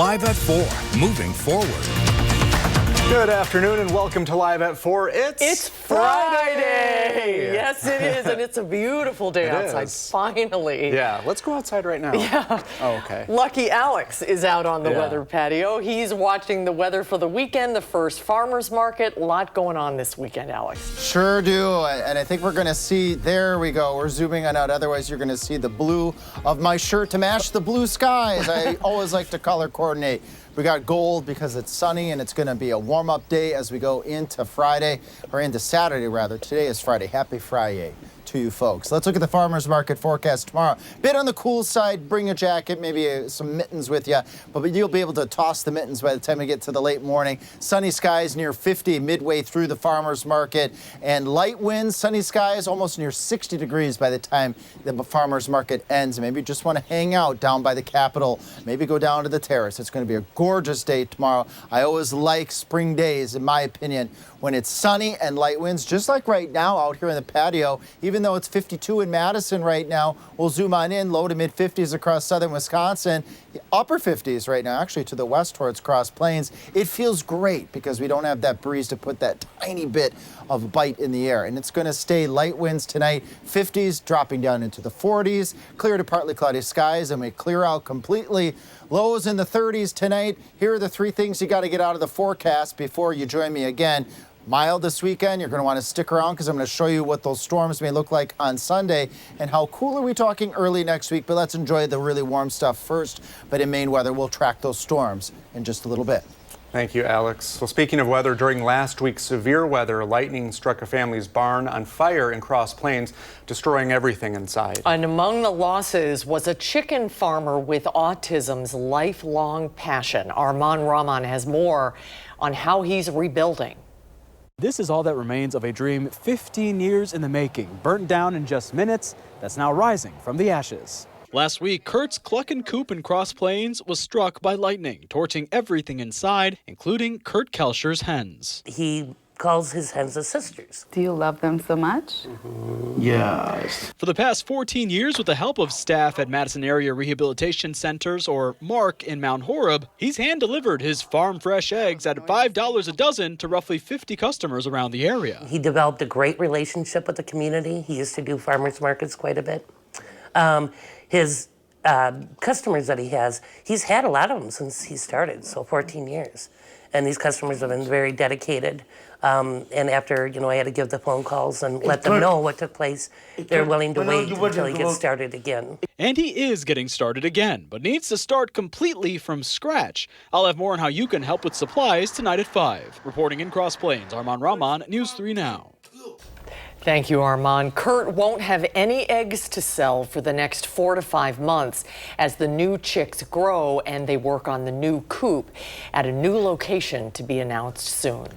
Live at 4, moving forward. Good afternoon and welcome to Live at 4. It's Friday! Yes, it is, and it's a beautiful day outside, finally. Yeah, let's go outside right now. Yeah. Oh, okay. Lucky Alex is out on the weather patio. He's watching the weather for the weekend, the first farmers market. A lot going on this weekend, Alex. Sure do, and I think we're going to see, there we go, we're zooming on out. Otherwise, you're going to see the blue of my shirt to match the blue skies. I always like to color coordinate. We got gold because it's sunny and it's going to be a warm-up day as we go into Friday, or into Saturday rather. Today is Friday. Happy Friday to you folks. Let's look at the farmers market forecast tomorrow. Bit on the cool side. Bring a jacket, maybe some mittens with you, but you'll be able to toss the mittens by the time we get to the late morning. Sunny skies near 50 midway through the farmers market, and light winds, sunny skies almost near 60 degrees by the time the farmers market ends. Maybe you just want to hang out down by the Capitol, maybe go down to the terrace. It's going to be a gorgeous day tomorrow. I always like spring days, in my opinion, when it's sunny and light winds, just like right now out here in the patio. Even though it's 52 in Madison right now, we'll zoom on in, low to mid 50s across southern Wisconsin, upper 50s right now, actually to the west towards Cross Plains. It feels great because we don't have that breeze to put that tiny bit of bite in the air. And it's going to stay light winds tonight, 50s dropping down into the 40s, clear to partly cloudy skies, and we clear out completely. Lows in the 30s tonight. Here are the three things you got to get out of the forecast before you join me again. Mild this weekend. You're going to want to stick around because I'm going to show you what those storms may look like on Sunday and how cool are we talking early next week. But let's enjoy the really warm stuff first. But in Maine weather, we'll track those storms in just a little bit. Thank you, Alex. Well, speaking of weather, during last week's severe weather, lightning struck a family's barn on fire in Cross Plains, destroying everything inside. And among the losses was a chicken farmer with autism's lifelong passion. Armand Rahman has more on how he's rebuilding. This is all that remains of a dream 15 years in the making, burnt down in just minutes, that's now rising from the ashes. Last week, Kurt's Cluck and Coop in Cross Plains was struck by lightning, torching everything inside, including Kurt Kelscher's hens. He calls his hens his sisters. Do you love them so much? Yes. For the past 14 years, with the help of staff at Madison Area Rehabilitation Centers, or MARC in Mount Horeb, he's hand-delivered his farm-fresh eggs at $5 a dozen to roughly 50 customers around the area. He developed a great relationship with the community. He used to do farmers markets quite a bit. His customers that he has, he's had a lot of them since he started, so 14 years. And these customers have been very dedicated. And after, I had to give the phone calls and let them know what took place, they're willing to wait until he gets started again. And he is getting started again, but needs to start completely from scratch. I'll have more on how you can help with supplies tonight at 5. Reporting in Cross Plains, Armand Rahman, News 3 Now. Thank you, Armand. Kurt won't have any eggs to sell for the next 4 to 5 months as the new chicks grow and they work on the new coop at a new location to be announced soon.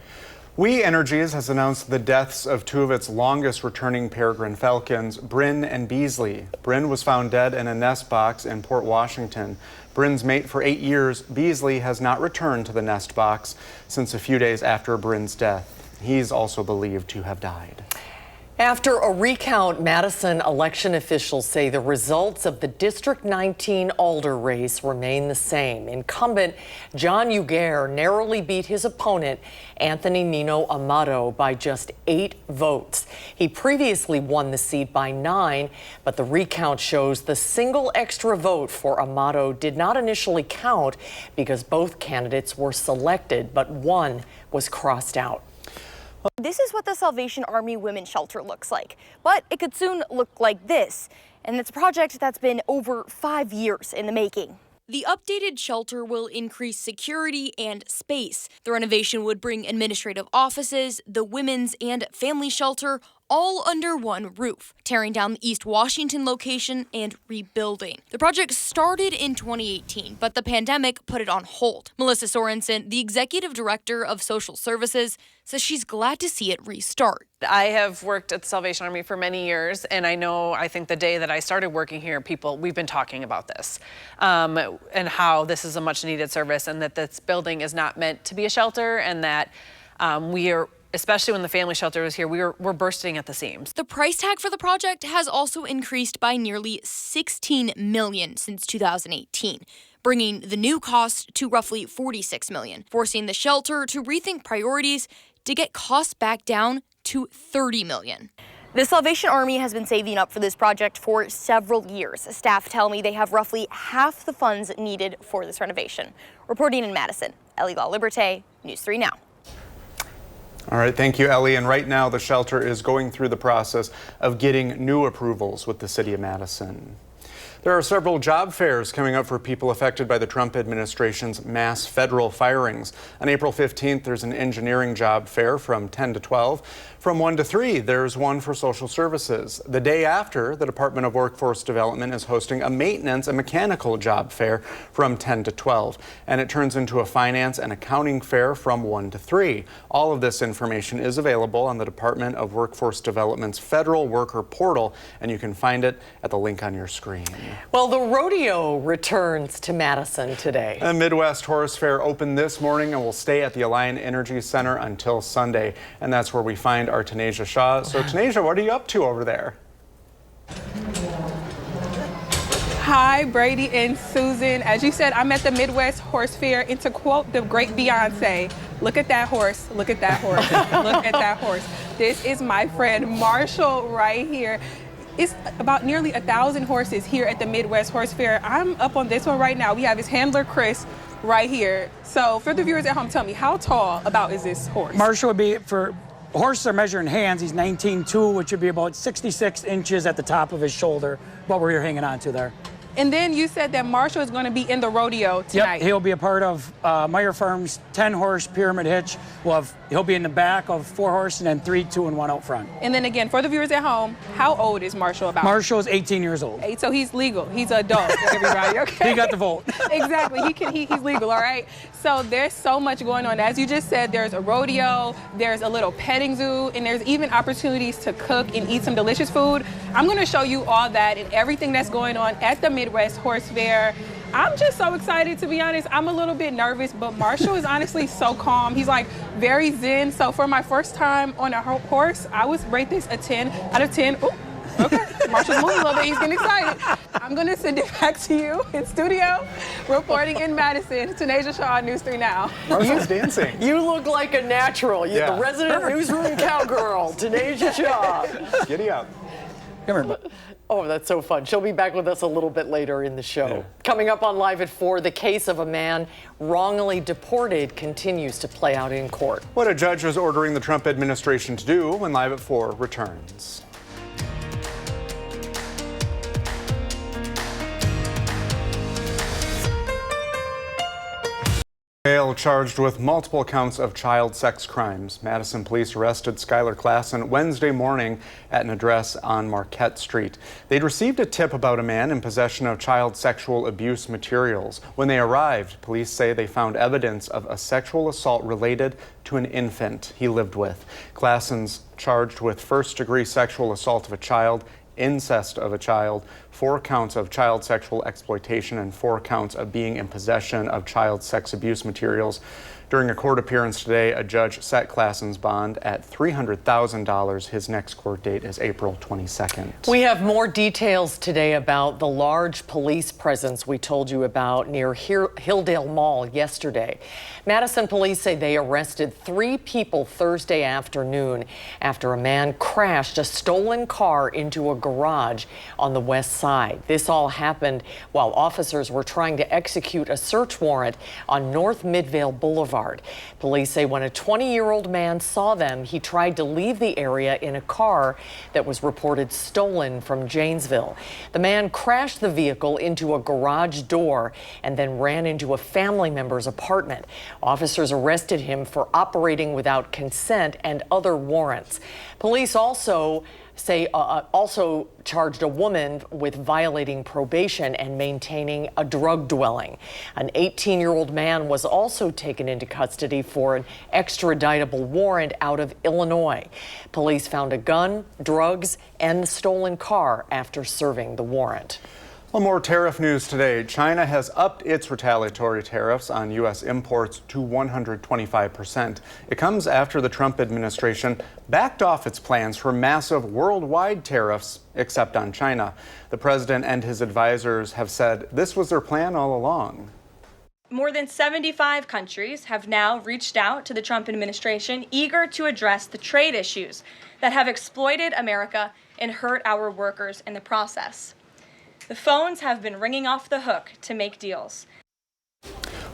We Energies has announced the deaths of two of its longest returning peregrine falcons, Bryn and Beasley. Bryn was found dead in a nest box in Port Washington. Bryn's mate for 8 years, Beasley has not returned to the nest box since a few days after Bryn's death. He's also believed to have died. After a recount, Madison election officials say the results of the District 19 Alder race remain the same. Incumbent John Uguer narrowly beat his opponent, Anthony Nino Amato, by just 8 votes. He previously won the seat by 9, but the recount shows the single extra vote for Amato did not initially count because both candidates were selected, but one was crossed out. This is what the Salvation Army Women's Shelter looks like, but it could soon look like this. And it's a project that's been over 5 years in the making. The updated shelter will increase security and space. The renovation would bring administrative offices, the women's and family shelter, all under one roof, tearing down the East Washington location and rebuilding. The project started in 2018, but the pandemic put it on hold. Melissa Sorensen, the executive director of social services, says she's glad to see it restart. I have worked at the Salvation Army for many years, and I think the day that I started working here, we've been talking about this and how this is a much needed service and that this building is not meant to be a shelter and that we are, especially when the family shelter was here, we're bursting at the seams. The price tag for the project has also increased by nearly $16 million since 2018, bringing the new cost to roughly $46 million, forcing the shelter to rethink priorities to get costs back down to $30 million. The Salvation Army has been saving up for this project for several years. Staff tell me they have roughly half the funds needed for this renovation. Reporting in Madison, Ellie Liberté, News 3 Now. All right, thank you, Ellie. And right now, the shelter is going through the process of getting new approvals with the city of Madison. There are several job fairs coming up for people affected by the Trump administration's mass federal firings. On April 15th, there's an engineering job fair from 10 to 12. From 1 to 3, there's one for social services. The day after, the Department of Workforce Development is hosting a maintenance and mechanical job fair from 10 to 12. And it turns into a finance and accounting fair from 1 to 3. All of this information is available on the Department of Workforce Development's Federal Worker Portal, and you can find it at the link on your screen. Well, the rodeo returns to Madison today. The Midwest Horse Fair opened this morning and will stay at the Alliant Energy Center until Sunday. And that's where we find our Tanisha Shaw. So, Tanisha, what are you up to over there? Hi, Brady and Susan. As you said, I'm at the Midwest Horse Fair, and to quote the great Beyonce, look at that horse, look at that horse, look at that horse. This is my friend Marshall right here. It's about nearly 1,000 horses here at the Midwest Horse Fair. I'm up on this one right now. We have his handler, Chris, right here. So for the viewers at home, tell me, how tall about is this horse? Marshall would be, for horses are measured in hands, he's 19.2, which would be about 66 inches at the top of his shoulder, what we're hanging on to there. And then you said that Marshall is going to be in the rodeo tonight. Yep, he'll be a part of Meyer Farm's 10-horse pyramid hitch. He'll be in the back of 4 horses and then 3, 2, and 1 out front. And then again, for the viewers at home, how old is Marshall about? Marshall is 18 years old. So he's legal. He's an adult, everybody, okay? He got the vote. Exactly. He's legal, all right? So there's so much going on. As you just said, there's a rodeo, there's a little petting zoo, and there's even opportunities to cook and eat some delicious food. I'm going to show you all that and everything that's going on at the Midwest Horse Fair. I'm just so excited, to be honest. I'm a little bit nervous, but Marshall is honestly so calm. He's like very zen. So for my first time on a horse, I would rate this a 10 out of 10. Ooh, okay, Marshall's moving a little bit. He's getting excited. I'm going to send it back to you in studio, reporting in Madison. Tanisha Shaw, News 3 Now. Marshall's dancing. You look like a natural. You're the resident newsroom cowgirl, Tanisha Shaw. Giddy up. Come here. Oh, that's so fun. She'll be back with us a little bit later in the show. Yeah. Coming up on Live at 4, the case of a man wrongly deported continues to play out in court. What a judge is ordering the Trump administration to do when Live at 4 returns. Male charged with multiple counts of child sex crimes. Madison police arrested Skylar Klassen Wednesday morning at an address on Marquette Street. They'd received a tip about a man in possession of child sexual abuse materials. When they arrived, police say they found evidence of a sexual assault related to an infant he lived with. Klassen's charged with first-degree sexual assault of a child, incest of a child, 4 counts of child sexual exploitation, and 4 counts of being in possession of child sex abuse materials. During a court appearance today, a judge set Klassen's bond at $300,000. His next court date is April 22nd. We have more details today about the large police presence we told you about near Hilldale Mall yesterday. Madison police say they arrested 3 people Thursday afternoon after a man crashed a stolen car into a garage on the west side. This all happened while officers were trying to execute a search warrant on North Midvale Boulevard. Police say when a 20-year-old man saw them, he tried to leave the area in a car that was reported stolen from Janesville. The man crashed the vehicle into a garage door and then ran into a family member's apartment. Officers arrested him for operating without consent and other warrants. Police also charged a woman with violating probation and maintaining a drug dwelling. An 18-year-old man was also taken into custody for an extraditable warrant out of Illinois. Police found a gun, drugs, and the stolen car after serving the warrant. Well, more tariff news today. China has upped its retaliatory tariffs on U.S. imports to 125%. It comes after the Trump administration backed off its plans for massive worldwide tariffs, except on China. The president and his advisors have said this was their plan all along. More than 75 countries have now reached out to the Trump administration, eager to address the trade issues that have exploited America and hurt our workers in the process. The phones have been ringing off the hook to make deals.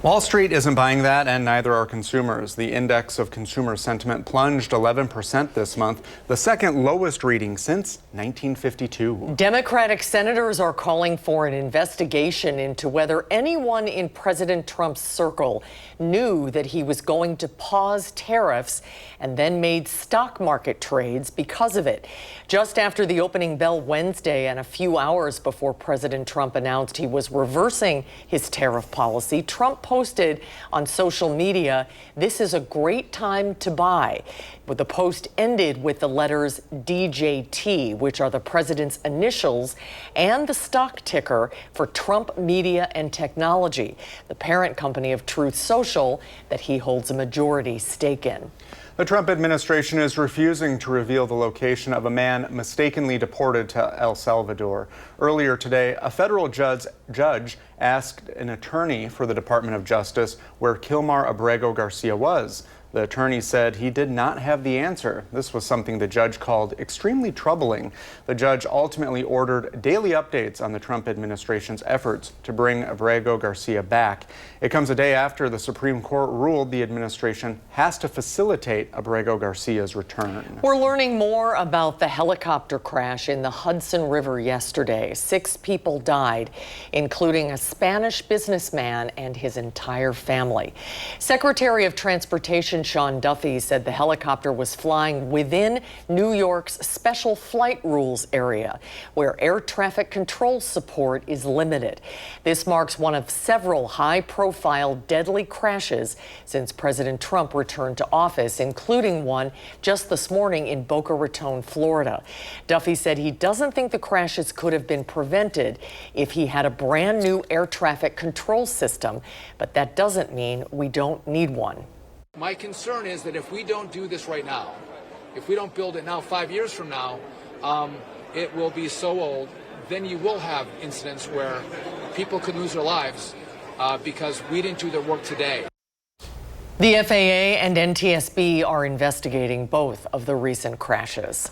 Wall Street isn't buying that, and neither are consumers. The index of consumer sentiment plunged 11% this month, the second lowest reading since 1952. Democratic senators are calling for an investigation into whether anyone in President Trump's circle knew that he was going to pause tariffs and then made stock market trades because of it. Just after the opening bell Wednesday and a few hours before President Trump announced he was reversing his tariff policy, Trump posted on social media, "This is a great time to buy." But the post ended with the letters DJT, which are the president's initials and the stock ticker for Trump Media and Technology, the parent company of Truth Social that he holds a majority stake in. The Trump administration is refusing to reveal the location of a man mistakenly deported to El Salvador. Earlier today, a federal judge asked an attorney for the Department of Justice where Kilmar Abrego Garcia was. The attorney said he did not have the answer. This was something the judge called extremely troubling. The judge ultimately ordered daily updates on the Trump administration's efforts to bring Abrego Garcia back. It comes a day after the Supreme Court ruled the administration has to facilitate Abrego Garcia's return. We're learning more about the helicopter crash in the Hudson River yesterday. 6 people died, including a Spanish businessman and his entire family. Secretary of Transportation Sean Duffy said the helicopter was flying within New York's special flight rules area, where air traffic control support is limited. This marks one of several high-profile deadly crashes since President Trump returned to office, including one just this morning in Boca Raton, Florida. Duffy said he doesn't think the crashes could have been prevented if he had a brand new air traffic control system, but that doesn't mean we don't need one. My concern is that if we don't do this right now, if we don't build it now, 5 years from now, it will be so old, then you will have incidents where people could lose their lives because we didn't do their work today. The FAA and NTSB are investigating both of the recent crashes.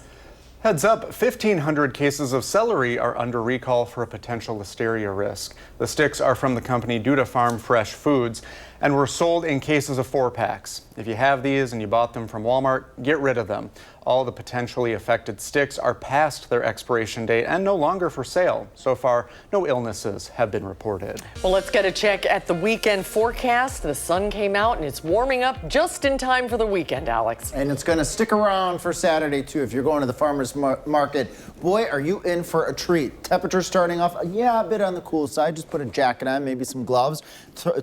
Heads up, 1,500 cases of celery are under recall for a potential listeria risk. The sticks are from the company Duda Farm Fresh Foods and were sold in cases of 4-packs. If you have these and you bought them from Walmart, get rid of them. All the potentially affected sticks are past their expiration date and no longer for sale. So far, no illnesses have been reported. Well, let's get a check at the weekend forecast. The sun came out and it's warming up just in time for the weekend, Alex. And it's going to stick around for Saturday, too. If you're going to the farmer's market, boy, are you in for a treat. Temperature starting off, a bit on the cool side. Just put a jacket on, maybe some gloves.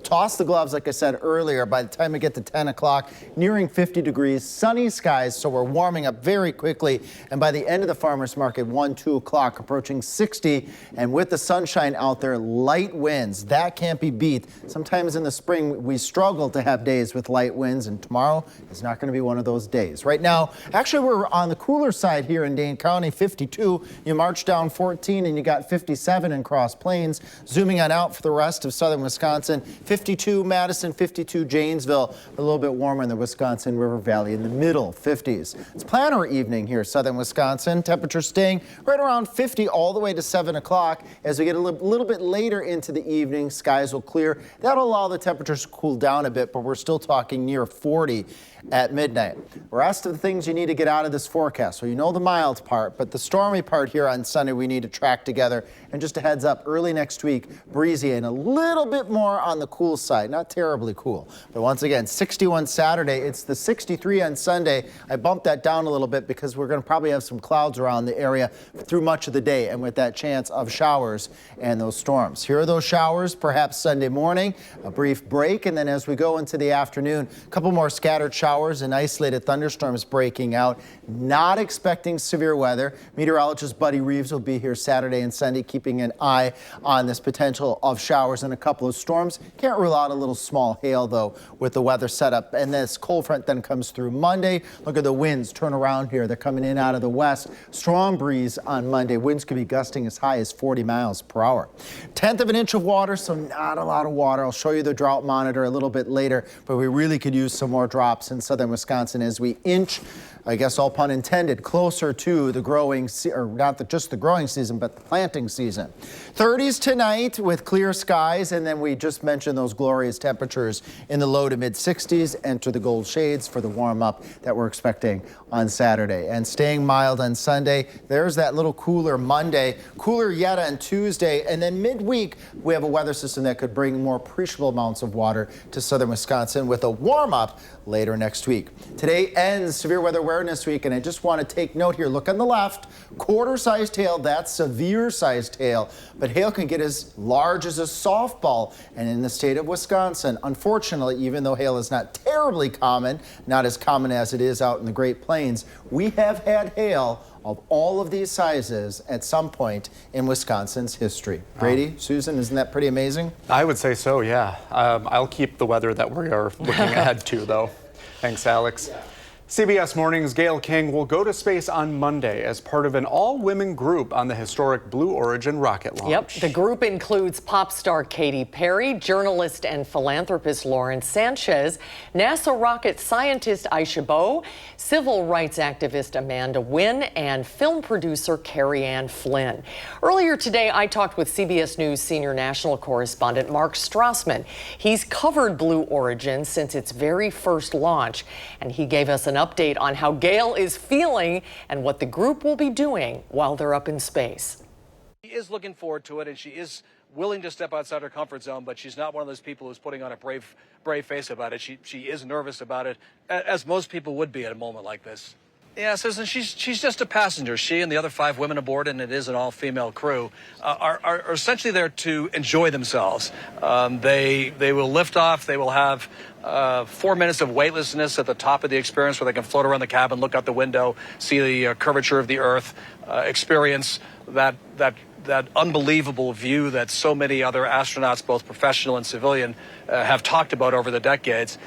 Toss the gloves, like I said earlier. By the time we get to 10 o'clock, nearing 50 degrees, sunny skies, so we're warming up very quickly. And by the end of the farmer's market, 1, 2 o'clock, approaching 60. And with the sunshine out there, light winds. That can't be beat. Sometimes in the spring, we struggle to have days with light winds, and tomorrow is not going to be one of those days. Right now, actually, we're on the cooler side here in Dane County, 52. You march down 14, and you got 57 in Cross Plains. Zooming on out for the rest of southern Wisconsin, 52 Madison, 52 Janesville, a little bit warmer in the Wisconsin River Valley in the middle 50s. It's planner evening here, southern Wisconsin. Temperature staying right around 50 all the way to 7 o'clock. As we get a little bit later into the evening, skies will clear. That'll allow the temperatures to cool down a bit, but we're still talking near 40 at midnight. The rest of the things you need to get out of this forecast. So you know the mild part, but the stormy part here on Sunday we need to track together. And just a heads up, early next week, breezy and a little bit more on the cool side. Not terribly cool. But once again, 61 Saturday. It's the 63 on Sunday. I bumped that down a little bit because we're going to probably have some clouds around the area through much of the day, and with that chance of showers and those storms. Here are those showers, perhaps Sunday morning, a brief break, and then as we go into the afternoon, a couple more scattered showers showers and isolated thunderstorms breaking out. Not expecting severe weather. Meteorologist Buddy Reeves will be here Saturday and Sunday, keeping an eye on this potential of showers and a couple of storms. Can't rule out a little small hail, though, with the weather setup. And this cold front then comes through Monday. Look at the winds turn around here. They're coming in out of the west. Strong breeze on Monday. Winds could be gusting as high as 40 miles per hour. 1/10 of an inch of water, so not a lot of water. I'll show you the drought monitor a little bit later, but we really could use some more drops in southern Wisconsin as we inch, I guess all pun intended, closer to the growing, or not just the growing season, but the planting season. 30s tonight with clear skies, and then we just mentioned those glorious temperatures in the low to mid 60s. Enter the gold shades for the warm up that we're expecting on Saturday. And staying mild on Sunday. There's that little cooler Monday, cooler yet on Tuesday, and then midweek we have a weather system that could bring more appreciable amounts of water to southern Wisconsin with a warm up later next week. Today ends Severe Weather Awareness Week, and I just want to take note here. Look on the left, quarter-sized hail, that's severe-sized hail, but hail can get as large as a softball. And in the state of Wisconsin, unfortunately, even though hail is not terribly common, not as common as it is out in the Great Plains, we have had hail of all of these sizes at some point in Wisconsin's history. Brady, Susan, isn't that pretty amazing? I would say so, yeah. I'll keep the weather that we are looking ahead to, though. Thanks, Alex. CBS Morning's Gayle King will go to space on Monday as part of an all-women group on the historic Blue Origin rocket launch. Yep, the group includes pop star Katy Perry, journalist and philanthropist Lawrence Sanchez, NASA rocket scientist Aisha Bowe, civil rights activist Amanda Wynn, and film producer Carrie Ann Flynn. Earlier today, I talked with CBS News senior national correspondent Mark Strassman. He's covered Blue Origin since its very first launch, and he gave us an update on how Gayle is feeling and what the group will be doing while they're up in space. She is looking forward to it, and she is willing to step outside her comfort zone, but she's not one of those people who's putting on a brave face about it. She is nervous about it, as most people would be at a moment like this. Yeah, Susan, she's just a passenger. She and the other 5 women aboard, and it is an all-female crew, are essentially there to enjoy themselves. They will lift off. They will have 4 minutes of weightlessness at the top of the experience where they can float around the cabin, look out the window, see the curvature of the Earth, experience that unbelievable view that so many other astronauts, both professional and civilian, have talked about over the decades.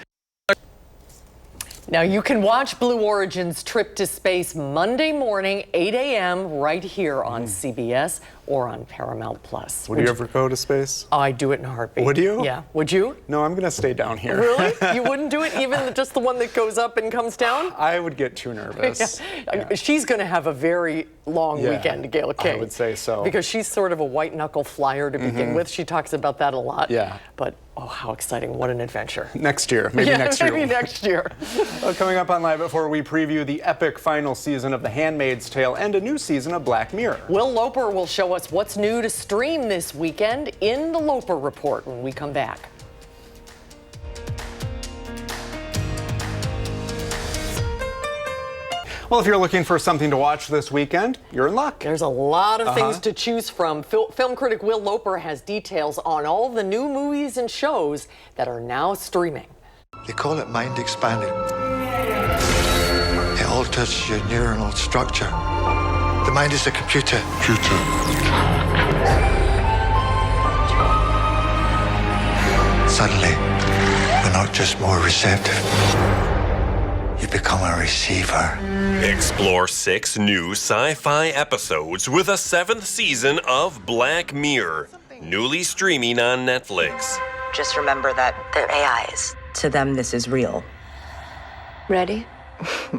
Now you can watch Blue Origin's trip to space Monday morning, 8 a.m. right here on CBS or on Paramount Plus. Would you ever go to space? Oh, I'd do it in a heartbeat. Would you? Yeah. Would you? No, I'm going to stay down here. Really? You wouldn't do it, even just the one that goes up and comes down? I would get too nervous. Yeah. She's going to have a very long weekend, Gayle King. I would say so. Because she's sort of a white-knuckle flyer to begin with. She talks about that a lot. Yeah. But, oh, how exciting. What an adventure. Next year. Maybe next year. Maybe next year. Well, coming up on Live before we preview the epic final season of The Handmaid's Tale and a new season of Black Mirror. Will Loper will show us what's new to stream this weekend in the Loper Report when we come back. Well, if you're looking for something to watch this weekend, you're in luck. There's a lot of things to choose from. Film critic Will Loper has details on all the new movies and shows that are now streaming. They call it mind expanding. It alters your neuronal structure. The mind is a computer. Suddenly, we're not just more receptive. You become a receiver. Explore 6 new sci-fi episodes with a 7th season of Black Mirror, newly streaming on Netflix. Just remember that they're AIs. To them, this is real. Ready?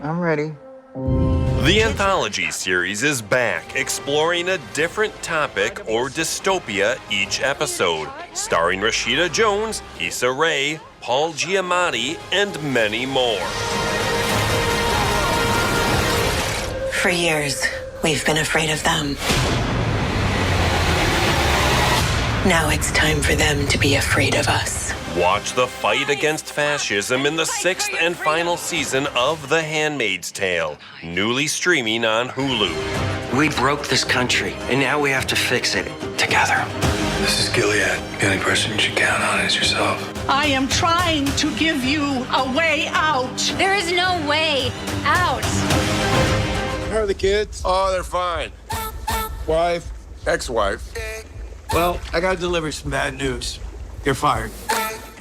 I'm ready. The anthology series is back, exploring a different topic or dystopia each episode, starring Rashida Jones, Issa Rae, Paul Giamatti, and many more. For years, we've been afraid of them. Now it's time for them to be afraid of us. Watch the fight against fascism in the 6th and final season of The Handmaid's Tale, newly streaming on Hulu. We broke this country, and now we have to fix it together. This is Gilead. The only person you should count on is yourself. I am trying to give you a way out. There is no way out. How are the kids? Oh, they're fine. Wife? Ex-wife. Well, I gotta deliver some bad news. You're fired.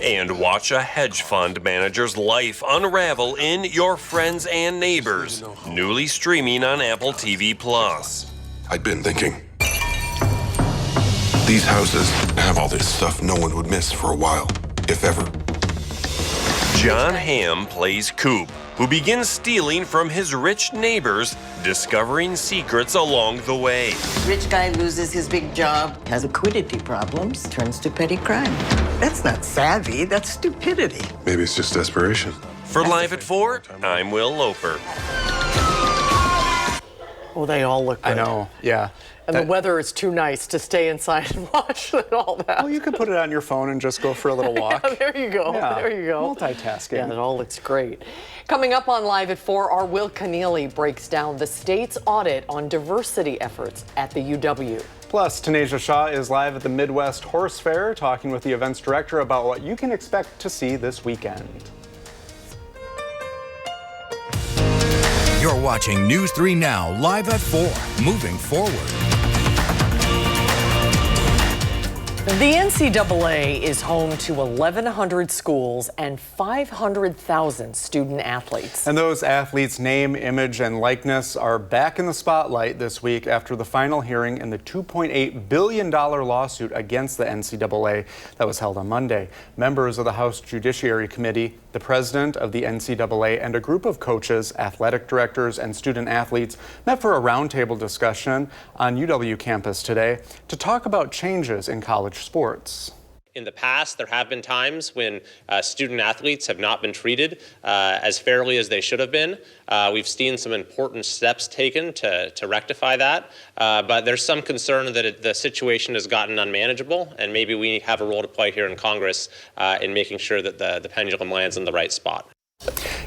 And watch a hedge fund manager's life unravel in Your Friends and Neighbors, newly streaming on Apple TV+. I'd been thinking. These houses have all this stuff no one would miss for a while, if ever. John Hamm plays Coop, who begins stealing from his rich neighbors, discovering secrets along the way. Rich guy loses his big job, has liquidity problems, turns to petty crime. That's not savvy, that's stupidity. Maybe it's just desperation. For Live at 4, I'm Will Loper. Oh, they all look good. I know, yeah. And the weather is too nice to stay inside and watch and all that. Well, you can put it on your phone and just go for a little walk. Yeah, there you go. Yeah. There you go. Multitasking. Yeah, it all looks great. Coming up on Live at 4, our Will Keneally breaks down the state's audit on diversity efforts at the UW. Plus, Tanisha Shaw is live at the Midwest Horse Fair, talking with the events director about what you can expect to see this weekend. You're watching News 3 Now, live at 4, moving forward. The NCAA is home to 1,100 schools and 500,000 student athletes. And those athletes' name, image, and likeness are back in the spotlight this week after the final hearing in the $2.8 billion lawsuit against the NCAA that was held on Monday. Members of the House Judiciary Committee, the president of the NCAA, and a group of coaches, athletic directors, and student athletes met for a roundtable discussion on UW campus today to talk about changes in college sports. In the past, there have been times when student athletes have not been treated as fairly as they should have been. We've seen some important steps taken to rectify that, but there's some concern that the situation has gotten unmanageable, and maybe we have a role to play here in Congress in making sure that the pendulum lands in the right spot.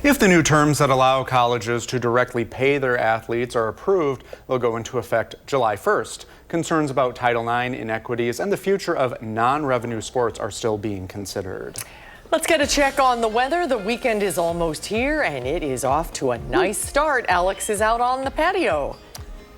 If the new terms that allow colleges to directly pay their athletes are approved, they'll go into effect July 1st. Concerns about Title IX inequities and the future of non-revenue sports are still being considered. Let's get a check on the weather. The weekend is almost here, and it is off to a nice start. Alex is out on the patio.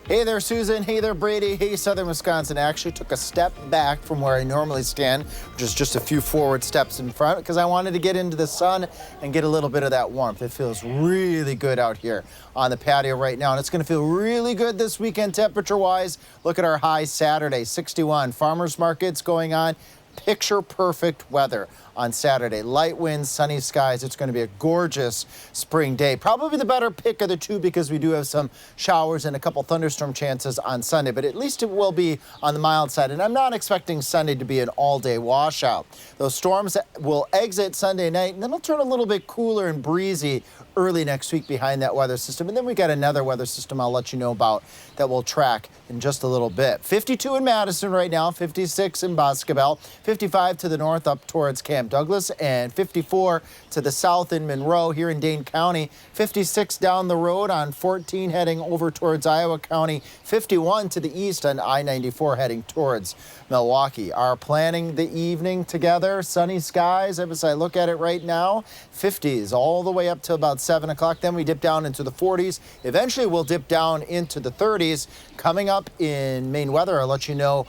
Hey there, Susan. Hey there, Brady. Hey, Southern Wisconsin. I actually took a step back from where I normally stand, which is just a few forward steps in front, because I wanted to get into the sun and get a little bit of that warmth. It feels really good out here on the patio right now, and it's going to feel really good this weekend temperature-wise. Look at our high Saturday, 61. Farmers markets going on. Picture perfect weather on Saturday. Light winds, sunny skies. It's going to be a gorgeous spring day. Probably the better pick of the two because we do have some showers and a couple thunderstorm chances on Sunday, but at least it will be on the mild side. And I'm not expecting Sunday to be an all-day washout. Those storms will exit Sunday night, and then it'll turn a little bit cooler and breezy early next week behind that weather system. And then we got another weather system I'll let you know about that we'll track in just a little bit. 52 in Madison right now, 56 in Boscobel, 55 to the north up towards Camp Douglas, and 54 to the south in Monroe here in Dane County, 56 down the road on 14 heading over towards Iowa County, 51 to the east on I-94 heading towards Milwaukee. Are planning the evening together, sunny skies as I look at it right now, 50s all the way up to about 7 o'clock. Then we dip down into the 40s. Eventually we'll dip down into the 30s. Coming up in Maine weather, I'll let you know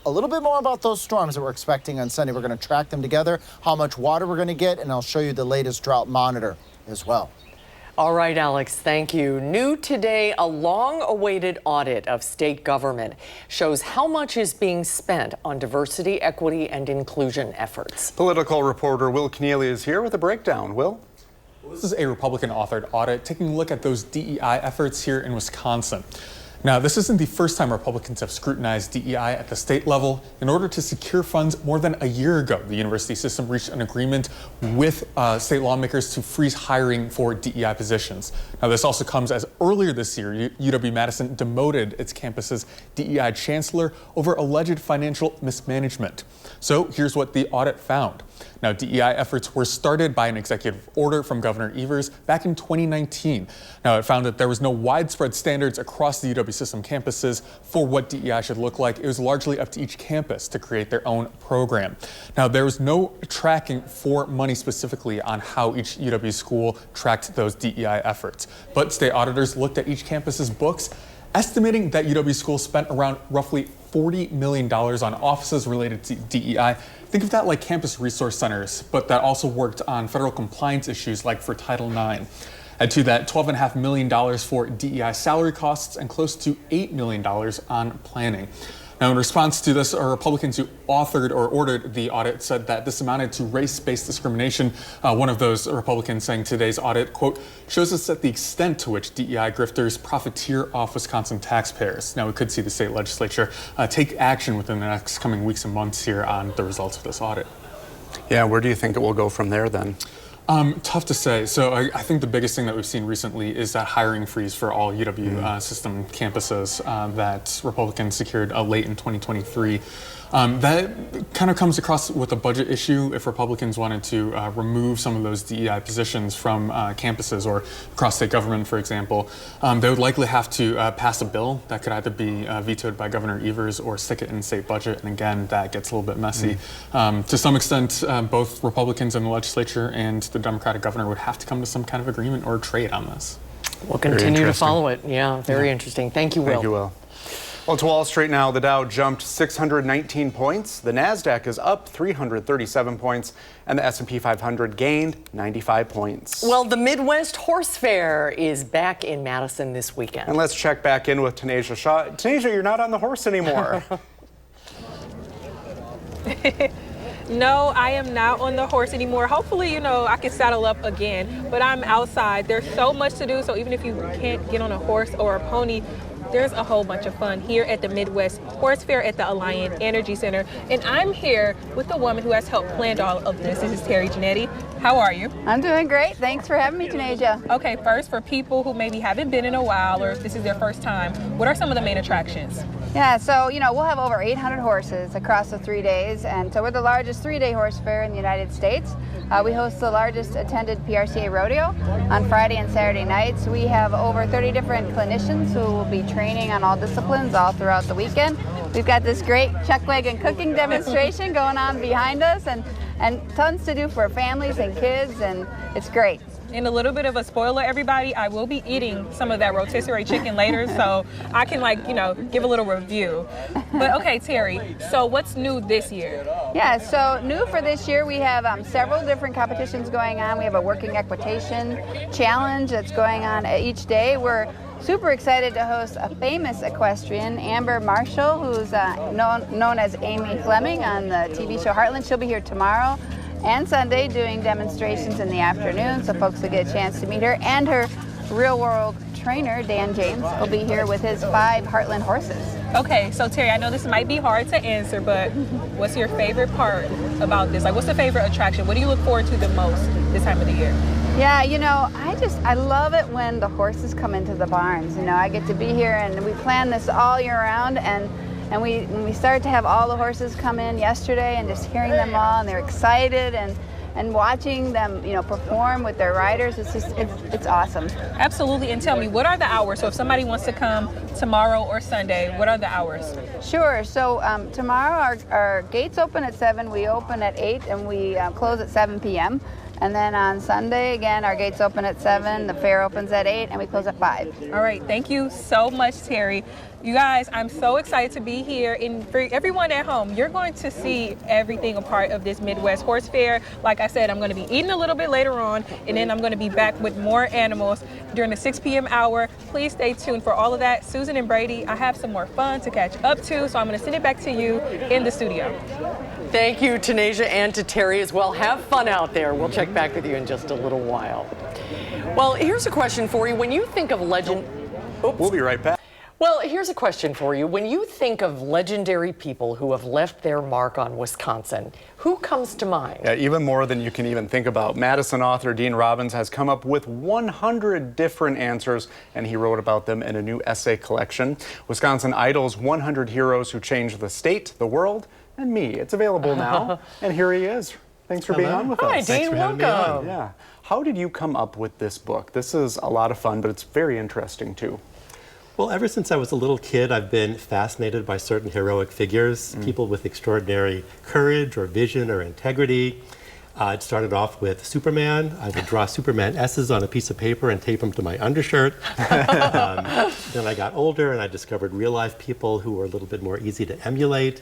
a little bit more about those storms that we're expecting on Sunday. We're going to track them together, how much water we're going to get, and I'll show you the latest drought monitor as well. All right, Alex, thank you. New today, a long-awaited audit of state government shows how much is being spent on diversity, equity, and inclusion efforts. Political reporter Will Keneally is here with a breakdown. Will? This is a Republican-authored audit taking a look at those DEI efforts here in Wisconsin. Now, this isn't the first time Republicans have scrutinized DEI at the state level. In order to secure funds more than a year ago, the university system reached an agreement with state lawmakers to freeze hiring for DEI positions. Now, this also comes as earlier this year, UW-Madison demoted its campus's DEI chancellor over alleged financial mismanagement. So here's what the audit found. Now, DEI efforts were started by an executive order from Governor Evers back in 2019. Now, it found that there was no widespread standards across the UW system campuses for what DEI should look like. It was largely up to each campus to create their own program. Now, there was no tracking for money specifically on how each UW school tracked those DEI efforts. But state auditors looked at each campus's books, estimating that UW schools spent around roughly $40 million on offices related to DEI. Think of that like campus resource centers, but that also worked on federal compliance issues like for Title IX. Add to that $12.5 million for DEI salary costs and close to $8 million on planning. Now, in response to this, Republicans who authored or ordered the audit said that this amounted to race-based discrimination. One of those Republicans saying today's audit, quote, shows us that the extent to which DEI grifters profiteer off Wisconsin taxpayers. Now, we could see the state legislature take action within the next coming weeks and months here on the results of this audit. Yeah, where do you think it will go from there then? Tough to say. So I think the biggest thing that we've seen recently is that hiring freeze for all UW system campuses that Republicans secured late in 2023. That kind of comes across with a budget issue. If Republicans wanted to remove some of those DEI positions from campuses or across state government, for example, they would likely have to pass a bill that could either be vetoed by Governor Evers or stick it in state budget. And again, that gets a little bit messy. To some extent, both Republicans in the legislature and the Democratic governor would have to come to some kind of agreement or trade on this. We'll continue to follow it. Yeah, very interesting. Thank you, Will. Thank you, Will. Well, to Wall Street now, the Dow jumped 619 points, the NASDAQ is up 337 points, and the S&P 500 gained 95 points. Well, the Midwest Horse Fair is back in Madison this weekend. And let's check back in with Tanasia Shaw. Tanasia, you're not on the horse anymore. No, I am not on the horse anymore. Hopefully, I can saddle up again, but I'm outside. There's so much to do, so even if you can't get on a horse or a pony, there's a whole bunch of fun here at the Midwest Horse Fair at the Alliant Energy Center. And I'm here with the woman who has helped plan all of this. This is Terry Janetti. How are you? I'm doing great. Thanks for having me, Tanasia. Okay, first, for people who maybe haven't been in a while or if this is their first time, what are some of the main attractions? Yeah, so, we'll have over 800 horses across the 3 days. And so we're the largest 3-day horse fair in the United States. We host the largest attended PRCA rodeo on Friday and Saturday nights. We have over 30 different clinicians who will be training on all disciplines all throughout the weekend. We've got this great chuck wagon cooking demonstration going on behind us and tons to do for families and kids, and it's great. And a little bit of a spoiler, everybody, I will be eating some of that rotisserie chicken later, so I can, give a little review. But okay, Terry, so what's new this year? Yeah, so new for this year, we have several different competitions going on. We have a working equitation challenge that's going on each day. We're super excited to host a famous equestrian, Amber Marshall, who's known as Amy Fleming on the TV show Heartland. She'll be here tomorrow and Sunday doing demonstrations in the afternoon, so folks will get a chance to meet her. And her real-world trainer, Dan James, will be here with his 5 Heartland horses. Okay, so Terry, I know this might be hard to answer, but what's your favorite part about this? What's the favorite attraction? What do you look forward to the most this time of the year? Yeah, I love it when the horses come into the barns. I get to be here, and we plan this all year round, and when we started to have all the horses come in yesterday and just hearing them all, and they're excited, and watching them, perform with their riders, it's awesome. Absolutely. And tell me, what are the hours? So if somebody wants to come tomorrow or Sunday, what are the hours? Sure. So tomorrow our gates open at 7, we open at 8, and we close at 7 p.m. And then on Sunday, again, our gates open at 7, the fair opens at 8, and we close at 5. All right, thank you so much, Terry. You guys, I'm so excited to be here. And for everyone at home, you're going to see everything a part of this Midwest Horse Fair. Like I said, I'm going to be eating a little bit later on, and then I'm going to be back with more animals during the 6 p.m. hour. Please stay tuned for all of that. Susan and Brady, I have some more fun to catch up to, so I'm going to send it back to you in the studio. Thank you, Tanasia, and to Terry as well. Have fun out there. We'll check back with you in just a little while. Well, here's a question for you. When you think of legend... Oops. We'll be right back. Well, here's a question for you. When you think of legendary people who have left their mark on Wisconsin, who comes to mind? Yeah, even more than you can even think about. Madison author Dean Robbins has come up with 100 different answers, and he wrote about them in a new essay collection, Wisconsin Idol's 100 Heroes Who Changed the State, the World, and Me. It's available now, and here he is. Thanks for being on with us. Hi, Dean. Welcome. Yeah. How did you come up with this book? This is a lot of fun, but it's very interesting, too. Well, ever since I was a little kid, I've been fascinated by certain heroic figures, people with extraordinary courage or vision or integrity. It started off with Superman. I would draw Superman S's on a piece of paper and tape them to my undershirt. Then I got older and I discovered real-life people who were a little bit more easy to emulate,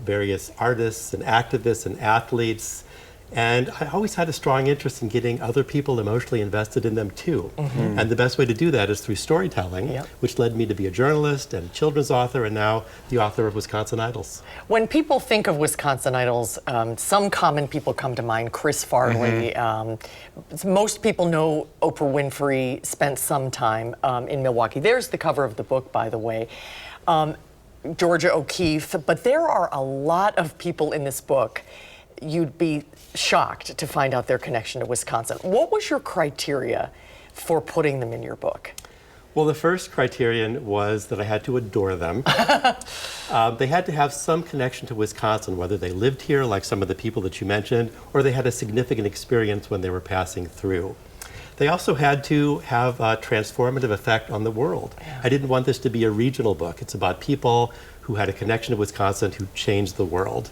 various artists and activists and athletes. And I always had a strong interest in getting other people emotionally invested in them too. And the best way to do that is through storytelling, which led me to be a journalist and a children's author, and now the author of Wisconsin Idols. When people think of Wisconsin Idols, some common people come to mind. Chris Farley. Most people know Oprah Winfrey spent some time in Milwaukee. There's the cover of the book, by the way. Georgia O'Keeffe. But there are a lot of people in this book. You'd be shocked to find out their connection to Wisconsin. What was your criteria for putting them in your book? Well, the first criterion was that I had to adore them. They had to have some connection to Wisconsin, whether they lived here, like some of the people that you mentioned, or they had a significant experience when they were passing through. They also had to have a transformative effect on the world. I didn't want this to be a regional book. It's about people who had a connection to Wisconsin who changed the world.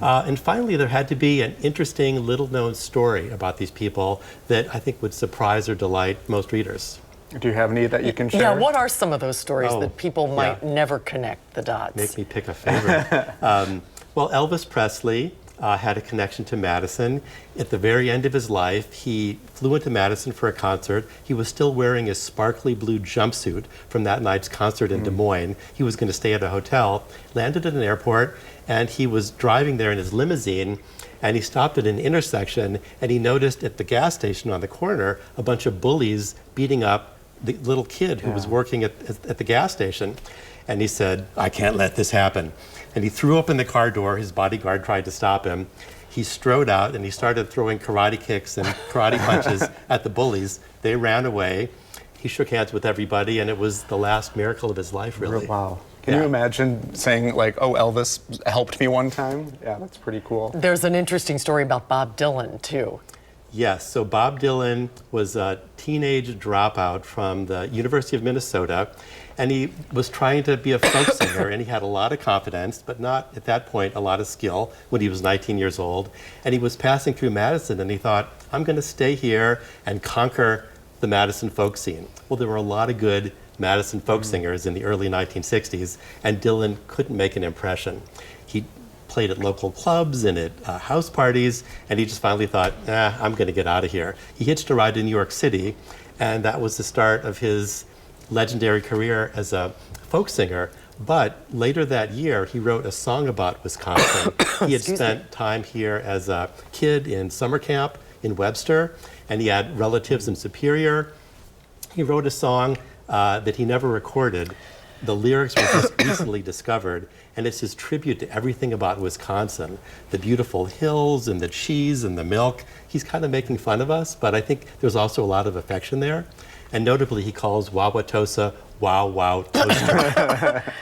And finally, there had to be an interesting, little-known story about these people that I think would surprise or delight most readers. Do you have any that you can share? Yeah, what are some of those stories that people might never connect the dots? Make me pick a favorite. Well, Elvis Presley had a connection to Madison. At the very end of his life, he flew into Madison for a concert. He was still wearing his sparkly blue jumpsuit from that night's concert in Des Moines. He was going to stay at a hotel, landed at an airport, and he was driving there in his limousine, and he stopped at an intersection, and he noticed at the gas station on the corner a bunch of bullies beating up the little kid who was working at the gas station. And he said, "I can't let this happen." And he threw open the car door. His bodyguard tried to stop him. He strode out and he started throwing karate kicks and karate punches at the bullies. They ran away. He shook hands with everybody, and it was the last miracle of his life, really. Wow. Can you imagine saying, like, oh, Elvis helped me one time? Yeah, that's pretty cool. There's an interesting story about Bob Dylan, too. Yes, so Bob Dylan was a teenage dropout from the University of Minnesota, and he was trying to be a folk singer, and he had a lot of confidence, but not, at that point, a lot of skill when he was 19 years old. And he was passing through Madison, and he thought, I'm going to stay here and conquer the Madison folk scene. Well, there were a lot of good Madison folk singers in the early 1960s, and Dylan couldn't make an impression. He played at local clubs and at house parties, and he just finally thought, I'm going to get out of here. He hitched a ride to New York City, and that was the start of his legendary career as a folk singer. But later that year, he wrote a song about Wisconsin. He had spent time here as a kid in summer camp in Webster, and he had relatives in Superior. He wrote a song that he never recorded. The lyrics were just recently discovered, and it's his tribute to everything about Wisconsin, the beautiful hills and the cheese and the milk. He's kind of making fun of us, but I think there's also a lot of affection there. And notably, he calls Wauwatosa Wow Wow Toaster.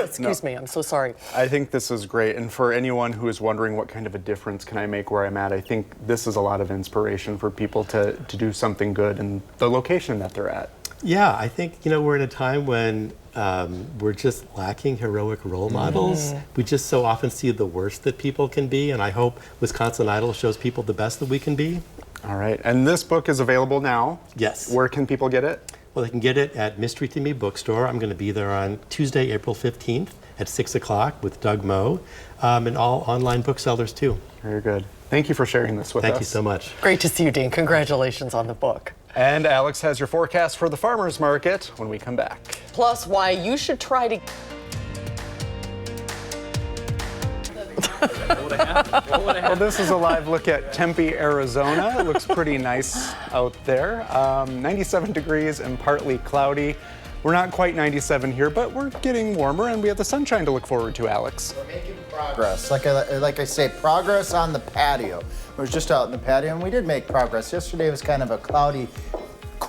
Excuse me, I'm so sorry. I think this is great, and for anyone who is wondering what kind of a difference can I make where I'm at, I think this is a lot of inspiration for people to do something good in the location that they're at. Yeah, I think, we're in a time when we're just lacking heroic role models. We just so often see the worst that people can be, and I hope Wisconsin Idol shows people the best that we can be. All right, and this book is available now? Yes. Where can people get it? Well, they can get it at Mystery to Me Bookstore. I'm going to be there on Tuesday, April 15th at 6 o'clock with Doug Moe, and all online booksellers too. Very good. Thank you for sharing this with us. Thank you so much. Great to see you, Dean. Congratulations on the book. And Alex has your forecast for the farmers market when we come back. Plus, why you should try to... Well, this is a live look at Tempe, Arizona. It looks pretty nice out there. 97 degrees and partly cloudy. We're not quite 97 here, but we're getting warmer, and we have the sunshine to look forward to, Alex. We're making progress. Like I say, progress on the patio. We were just out in the patio, and we did make progress. Yesterday was kind of a cloudy,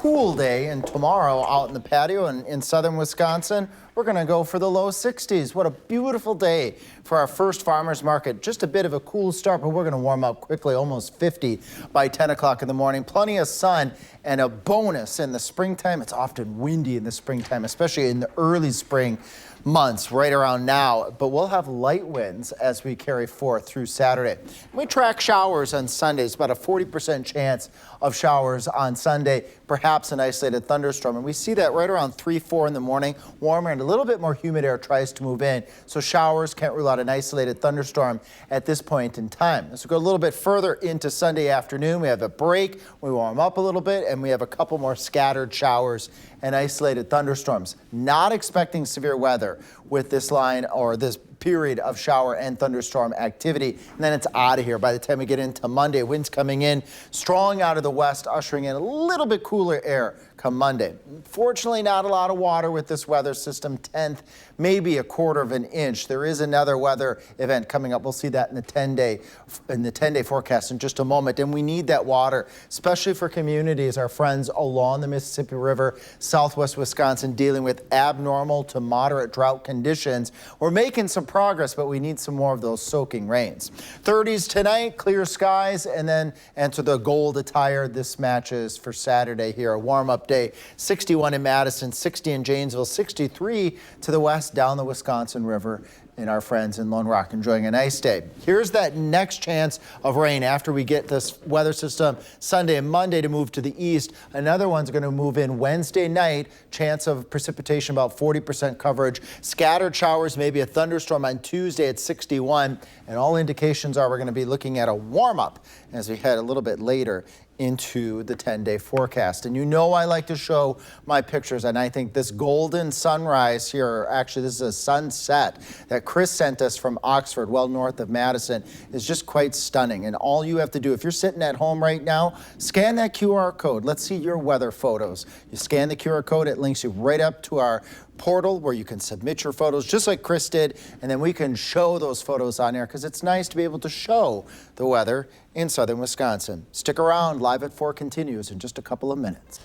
cool day, and tomorrow out in the patio in southern Wisconsin, we're going to go for the low 60s. What a beautiful day for our first farmers market. Just a bit of a cool start, but we're going to warm up quickly, almost 50 by 10 o'clock in the morning. Plenty of sun, and a bonus in the springtime. It's often windy in the springtime, especially in the early spring months right around now, but we'll have light winds as we carry forth through Saturday. We track showers on Sundays, about a 40% chance of showers on Sunday, perhaps an isolated thunderstorm, and we see that right around 3-4 in the morning. Warmer and a little bit more humid air tries to move in, so showers, can't rule out an isolated thunderstorm at this point in time. As we go a little bit further into Sunday afternoon, we have a break, we warm up a little bit, and we have a couple more scattered showers and isolated thunderstorms. Not expecting severe weather with this line or this period of shower and thunderstorm activity, and then it's out of here by the time we get into Monday. Winds coming in strong out of the west, ushering in a little bit cooler air come Monday. Fortunately, not a lot of water with this weather system, 10th, maybe a quarter of an inch. There is another weather event coming up. We'll see that in the 10-day forecast in just a moment, and we need that water, especially for communities, our friends along the Mississippi River, southwest Wisconsin, dealing with abnormal to moderate drought conditions. We're making some progress, but we need some more of those soaking rains. 30s tonight, clear skies, and then enter the gold attire. This matches for Saturday here, a warm-up day. 61 in Madison, 60 in Janesville, 63 to the west down the Wisconsin River. And our friends in Lone Rock enjoying a nice day. Here's that next chance of rain after we get this weather system Sunday and Monday to move to the east. Another one's going to move in Wednesday night. Chance of precipitation about 40% coverage. Scattered showers, maybe a thunderstorm on Tuesday at 61. And all indications are we're going to be looking at a warm up as we head a little bit later into the 10-day forecast. And you know I like to show my pictures, and I think this golden sunrise here, actually this is a sunset that Chris sent us from Oxford, well north of Madison, is just quite stunning. And all you have to do, if you're sitting at home right now, scan that QR code. Let's see your weather photos. You scan the QR code, it links you right up to our portal where you can submit your photos just like Chris did, and then we can show those photos on air because it's nice to be able to show the weather in southern Wisconsin. Stick around, Live at 4 continues in just a couple of minutes.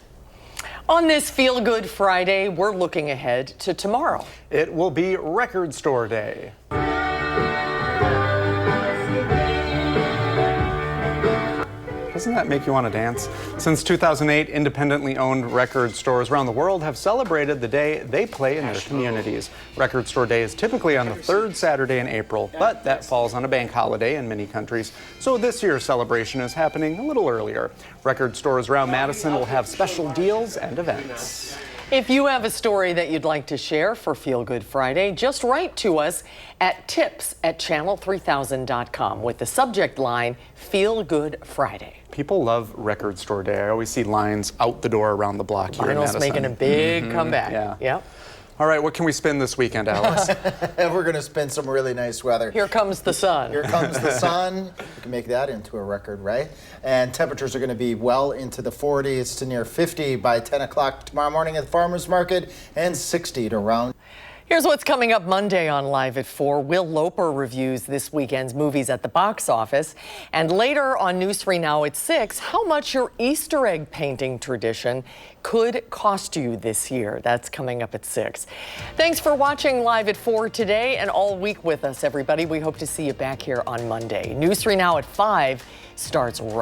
On this Feel Good Friday, we're looking ahead to tomorrow. It will be Record Store Day. Doesn't that make you want to dance? Since 2008, independently owned record stores around the world have celebrated the day they play in their communities. Record Store Day is typically on the third Saturday in April, but that falls on a bank holiday in many countries. So this year's celebration is happening a little earlier. Record stores around Madison will have special deals and events. If you have a story that you'd like to share for Feel Good Friday, just write to us at tips@channel3000.com with the subject line, Feel Good Friday. People love Record Store Day. I always see lines out the door around the block here in Madison. Vinyl's making a big comeback. Yeah. Yep. All right, what can we spin this weekend, Alice? We're going to spin some really nice weather. Here comes the sun. Here comes the sun. You can make that into a record, right? And temperatures are going to be well into the 40s to near 50 by 10 o'clock tomorrow morning at the farmers market, and 60 to around. Here's what's coming up Monday on Live at 4. Will Loper reviews this weekend's movies at the box office. And later on News 3 Now at 6, how much your Easter egg painting tradition could cost you this year. That's coming up at 6. Thanks for watching Live at 4 today and all week with us, everybody. We hope to see you back here on Monday. News 3 Now at 5 starts right